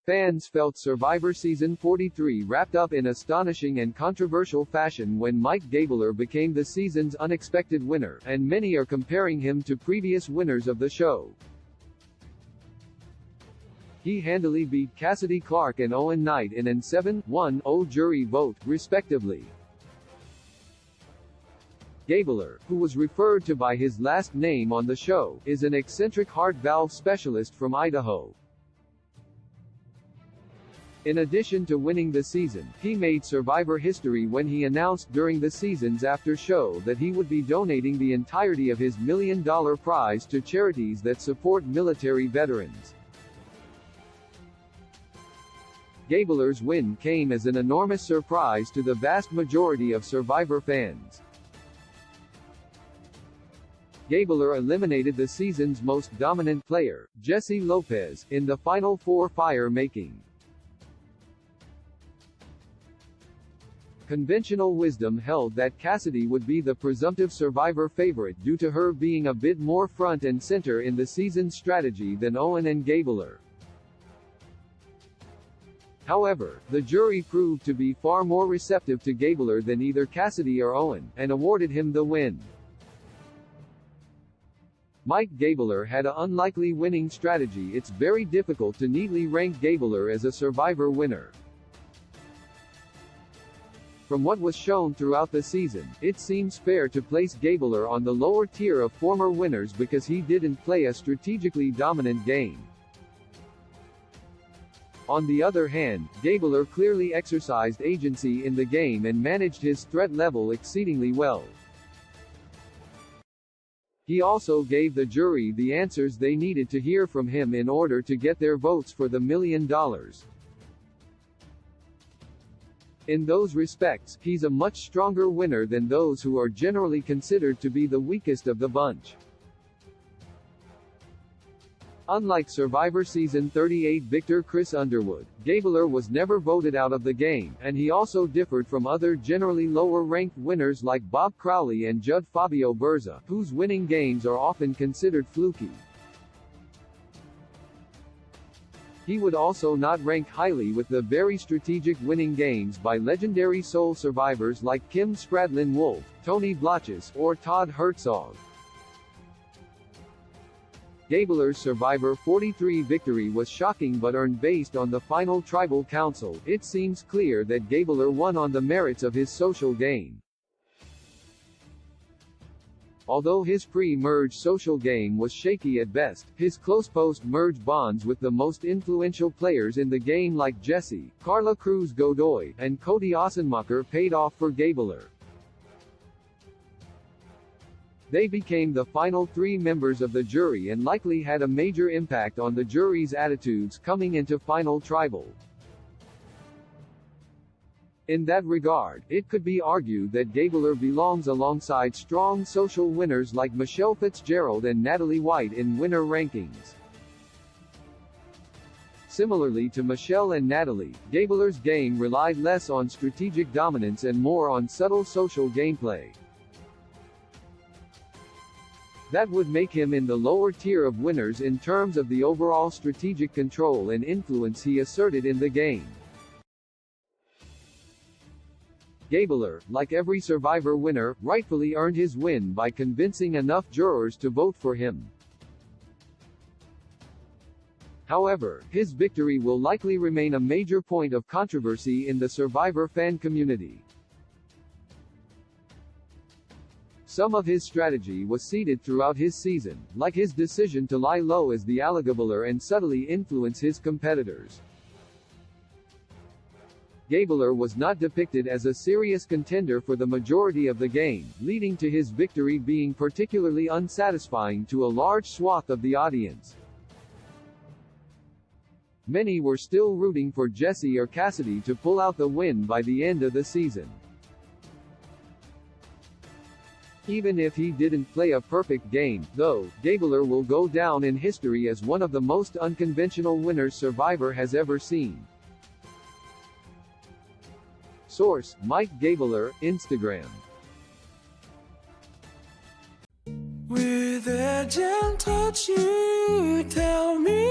Fans felt Survivor Season 43 wrapped up in astonishing and controversial fashion when Mike Gabler became the season's unexpected winner, and many are comparing him to previous winners of the show. He handily beat Cassidy Clark and Owen Knight in an 7-1-0 jury vote, respectively. Gabler, who was referred to by his last name on the show, is an eccentric heart valve specialist from Idaho. In addition to winning the season, he made Survivor history when he announced during the season's after show that he would be donating the entirety of his $1 million prize to charities that support military veterans. Gabler's win came as an enormous surprise to the vast majority of Survivor fans. Gabler eliminated the season's most dominant player, Jesse Lopez, in the final four fire-making. Conventional wisdom held that Cassidy would be the presumptive Survivor favorite due to her being a bit more front and center in the season's strategy than Owen and Gabler. However, the jury proved to be far more receptive to Gabler than either Cassidy or Owen, and awarded him the win. Mike Gabler had an unlikely winning strategy. It's very difficult to neatly rank Gabler as a Survivor winner. From what was shown throughout the season, it seems fair to place Gabler on the lower tier of former winners because he didn't play a strategically dominant game. On the other hand, Gabler clearly exercised agency in the game and managed his threat level exceedingly well. He also gave the jury the answers they needed to hear from him in order to get their votes for the $1 million. In those respects, he's a much stronger winner than those who are generally considered to be the weakest of the bunch. Unlike Survivor Season 38 victor Chris Underwood, Gabler was never voted out of the game, and he also differed from other generally lower-ranked winners like Bob Crowley and Judd Fabio Berza, whose winning games are often considered fluky. He would also not rank highly with the very strategic winning games by legendary soul survivors like Kim Spradlin-Wolf, Tony Blotches, or Todd Herzog. Gabler's Survivor 43 victory was shocking but earned based on the final tribal council. It seems clear that Gabler won on the merits of his social game. Although his pre-merge social game was shaky at best, his close post-merge bonds with the most influential players in the game like Jesse, Carla Cruz Godoy, and Cody Ossenmacher paid off for Gabler. They became the final three members of the jury and likely had a major impact on the jury's attitudes coming into Final Tribal. In that regard, it could be argued that Gabler belongs alongside strong social winners like Michelle Fitzgerald and Natalie White in winner rankings. Similarly to Michelle and Natalie, Gabler's game relied less on strategic dominance and more on subtle social gameplay. That would make him in the lower tier of winners in terms of the overall strategic control and influence he asserted in the game. Gabler, like every Survivor winner, rightfully earned his win by convincing enough jurors to vote for him. However, his victory will likely remain a major point of controversy in the Survivor fan community. Some of his strategy was seeded throughout his season, like his decision to lie low as the Gabler and subtly influence his competitors. Gabler was not depicted as a serious contender for the majority of the game, leading to his victory being particularly unsatisfying to a large swath of the audience. Many were still rooting for Jesse or Cassidy to pull out the win by the end of the season. Even if he didn't play a perfect game, though, Gabler will go down in history as one of the most unconventional winners Survivor has ever seen. Source: Mike Gabler, Instagram. With a gentle touch you tell me